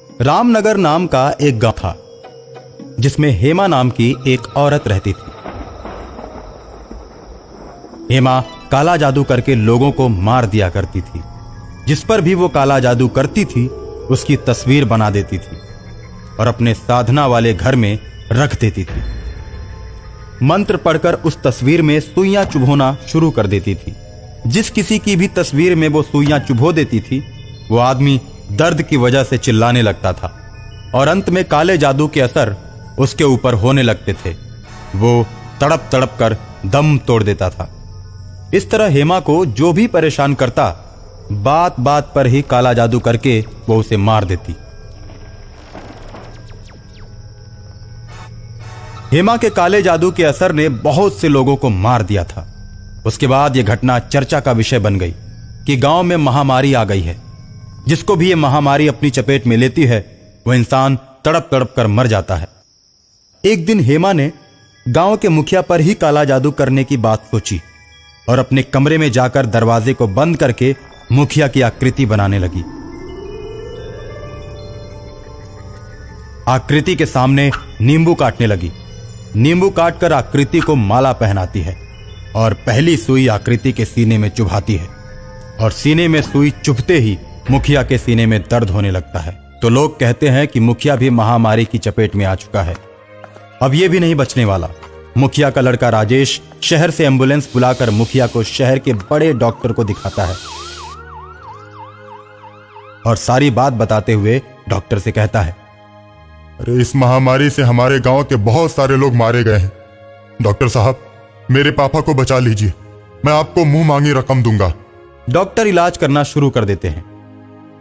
रामनगर नाम का एक गांव था जिसमें हेमा नाम की एक औरत रहती थी। हेमा काला जादू करके लोगों को मार दिया करती थी। जिस पर भी वो काला जादू करती थी उसकी तस्वीर बना देती थी और अपने साधना वाले घर में रख देती थी। मंत्र पढ़कर उस तस्वीर में सुइयां चुभोना शुरू कर देती थी। जिस किसी की भी तस्वीर में वो सुइयां चुभो देती थी वो आदमी दर्द की वजह से चिल्लाने लगता था और अंत में काले जादू के असर उसके ऊपर होने लगते थे। वो तड़प तड़प कर दम तोड़ देता था। इस तरह हेमा को जो भी परेशान करता बात बात पर ही काला जादू करके वो उसे मार देती। हेमा के काले जादू के असर ने बहुत से लोगों को मार दिया था। उसके बाद यह घटना चर्चा का विषय बन गई कि गांव में महामारी आ गई है। जिसको भी यह महामारी अपनी चपेट में लेती है वह इंसान तड़प तड़प कर मर जाता है। एक दिन हेमा ने गांव के मुखिया पर ही काला जादू करने की बात सोची और अपने कमरे में जाकर दरवाजे को बंद करके मुखिया की आकृति बनाने लगी। आकृति के सामने नींबू काटने लगी। नींबू काटकर आकृति को माला पहनाती है और पहली सुई आकृति के सीने में चुभाती है और सीने में सुई चुभते ही मुखिया के सीने में दर्द होने लगता है। तो लोग कहते हैं कि मुखिया भी महामारी की चपेट में आ चुका है। अब यह भी नहीं बचने वाला। मुखिया का लड़का राजेश शहर से एम्बुलेंस बुलाकर मुखिया को शहर के बड़े डॉक्टर को दिखाता है और सारी बात बताते हुए डॉक्टर से कहता है, अरे इस महामारी से हमारे गांव के बहुत सारे लोग मारे गए हैं। डॉक्टर साहब मेरे पापा को बचा लीजिए, मैं आपको मुंह मांगी रकम दूंगा। डॉक्टर इलाज करना शुरू कर देते हैं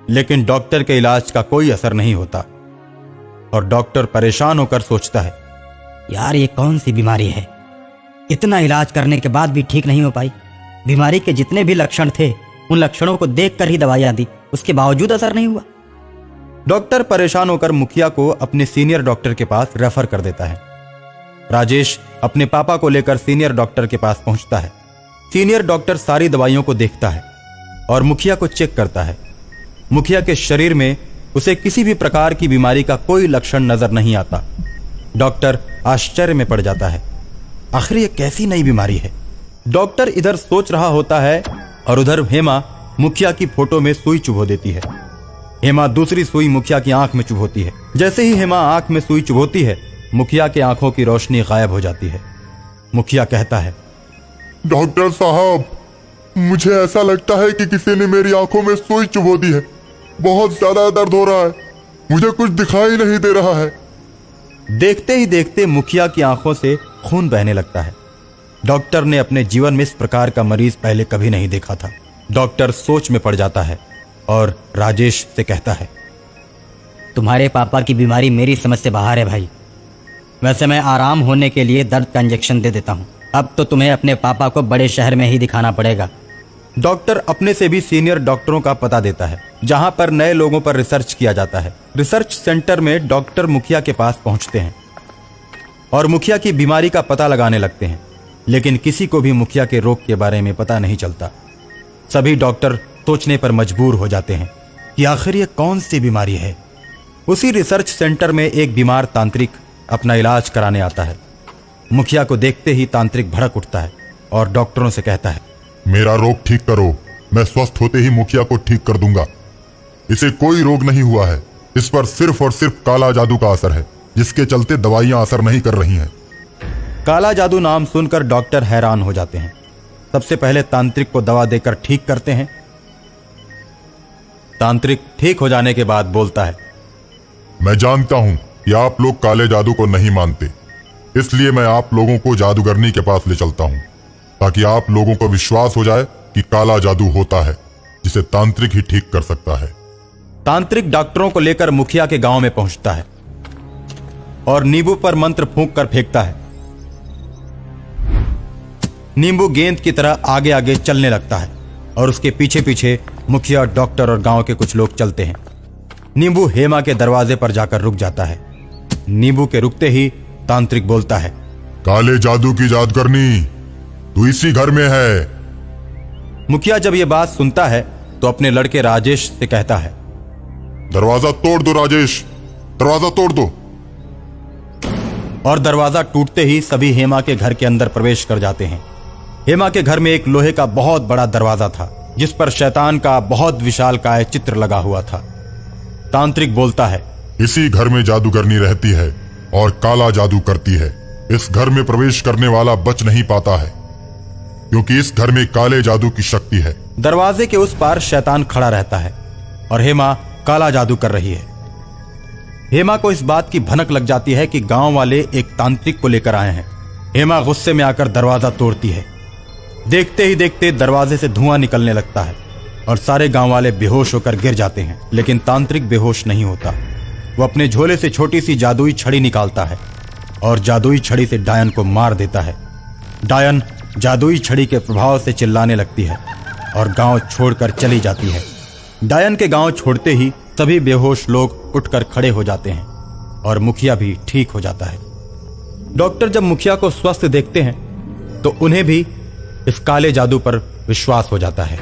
लेकिन डॉक्टर के इलाज का कोई असर नहीं होता और डॉक्टर परेशान होकर सोचता है, यार ये कौन सी बीमारी है, इतना इलाज करने के बाद भी ठीक नहीं हो पाई। बीमारी के जितने भी लक्षण थे उन लक्षणों को देखकर ही दवाइयां दी, उसके बावजूद असर नहीं हुआ। डॉक्टर परेशान होकर मुखिया को अपने सीनियर डॉक्टर के पास रेफर कर देता है। राजेश अपने पापा को लेकर सीनियर डॉक्टर के पास पहुंचता है। सीनियर डॉक्टर सारी दवाइयों को देखता है और मुखिया को चेक करता है। मुखिया के शरीर में उसे किसी भी प्रकार की बीमारी का कोई लक्षण नजर नहीं आता। डॉक्टर आश्चर्य में पड़ जाता है, आखिर ये कैसी नई बीमारी है। डॉक्टर इधर सोच रहा होता है और उधर हेमा मुखिया की फोटो में सुई चुभो देती है। हेमा दूसरी सुई मुखिया की आंख में चुभोती है। जैसे ही हेमा आंख में सुई चुभोती है मुखिया के आंखों की रोशनी गायब हो जाती है। मुखिया कहता है, डॉक्टर साहब मुझे ऐसा लगता है कि किसी ने मेरी आंखों में सुई चुभो दी है। बहुत ज्यादा दर्द हो रहा है, मुझे कुछ दिखाई नहीं दे रहा है। देखते ही देखते मुखिया की आंखों से खून बहने लगता है। डॉक्टर ने अपने जीवन में इस प्रकार का मरीज पहले कभी नहीं देखा था। डॉक्टर सोच में पड़ जाता है और राजेश से कहता है, तुम्हारे पापा की बीमारी मेरी समझ से बाहर है भाई। वैसे मैं आराम होने के लिए दर्द का इंजेक्शन दे देता हूँ। अब तो तुम्हें अपने पापा को बड़े शहर में ही दिखाना पड़ेगा। डॉक्टर अपने से भी सीनियर डॉक्टरों का पता देता है जहां पर नए लोगों पर रिसर्च किया जाता है। रिसर्च सेंटर में डॉक्टर मुखिया के पास पहुंचते हैं और मुखिया की बीमारी का पता लगाने लगते हैं, लेकिन किसी को भी मुखिया के रोग के बारे में पता नहीं चलता। सभी डॉक्टर सोचने पर मजबूर हो जाते हैं कि आखिर ये कौन सी बीमारी है। उसी रिसर्च सेंटर में एक बीमार तांत्रिक अपना इलाज कराने आता है। मुखिया को देखते ही तांत्रिक भड़क उठता है और डॉक्टरों से कहता है, मेरा रोग ठीक करो, मैं स्वस्थ होते ही मुखिया को ठीक कर दूंगा। इसे कोई रोग नहीं हुआ है, इस पर सिर्फ और सिर्फ काला जादू का असर है, जिसके चलते दवाइयां असर नहीं कर रही हैं। काला जादू नाम सुनकर डॉक्टर हैरान हो जाते हैं। सबसे पहले तांत्रिक को दवा देकर ठीक करते हैं। तांत्रिक ठीक हो जाने के बाद बोलता है, मैं जानता हूं कि आप लोग काले जादू को नहीं मानते, इसलिए मैं आप लोगों को जादूगरनी के पास ले चलता हूं ताकि आप लोगों को विश्वास हो जाए कि काला जादू होता है, जिसे तांत्रिक ही ठीक कर सकता है। तांत्रिक डॉक्टरों को लेकर मुखिया के गांव में पहुंचता है और नींबू पर मंत्र फूंक कर फेंकता है। नींबू गेंद की तरह आगे आगे चलने लगता है और उसके पीछे पीछे मुखिया, डॉक्टर और गांव के कुछ लोग चलते हैं। नींबू हेमा के दरवाजे पर जाकर रुक जाता है। नींबू के रुकते ही तांत्रिक बोलता है, काले जादू की जादूगरनी तू इसी घर में है। मुखिया जब यह बात सुनता है तो अपने लड़के राजेश से कहता है, दरवाजा तोड़ दो राजेश, दरवाजा तोड़ दो। और दरवाजा टूटते ही सभी हेमा के घर के अंदर प्रवेश कर जाते हैं। हेमा के घर में एक लोहे का बहुत बड़ा दरवाजा था जिस पर शैतान का बहुत विशालकाय चित्र लगा हुआ था। तांत्रिक बोलता है, इसी घर में जादूगरनी रहती है और काला जादू करती है। इस घर में प्रवेश करने वाला बच नहीं पाता है क्योंकि इस घर में काले जादू की शक्ति है। दरवाजे के उस पार शैतान खड़ा रहता है और हेमा काला जादू कर रही है। हेमा को इस बात की भनक लग जाती है कि गांव वाले एक तांत्रिक को लेकर आए हैं। हेमा गुस्से में आकर दरवाजा तोड़ती है। देखते ही देखते दरवाजे से धुआं निकलने लगता है और सारे गांव वाले बेहोश होकर गिर जाते हैं। लेकिन तांत्रिक बेहोश नहीं होता। वो अपने झोले से छोटी सी जादुई छड़ी निकालता है और जादुई छड़ी से डायन को मार देता है। डायन जादुई छड़ी के प्रभाव से चिल्लाने लगती है और गांव छोड़कर चली जाती है। डायन के गांव छोड़ते ही सभी बेहोश लोग उठकर खड़े हो जाते हैं और मुखिया भी ठीक हो जाता है। डॉक्टर जब मुखिया को स्वस्थ देखते हैं तो उन्हें भी इस काले जादू पर विश्वास हो जाता है।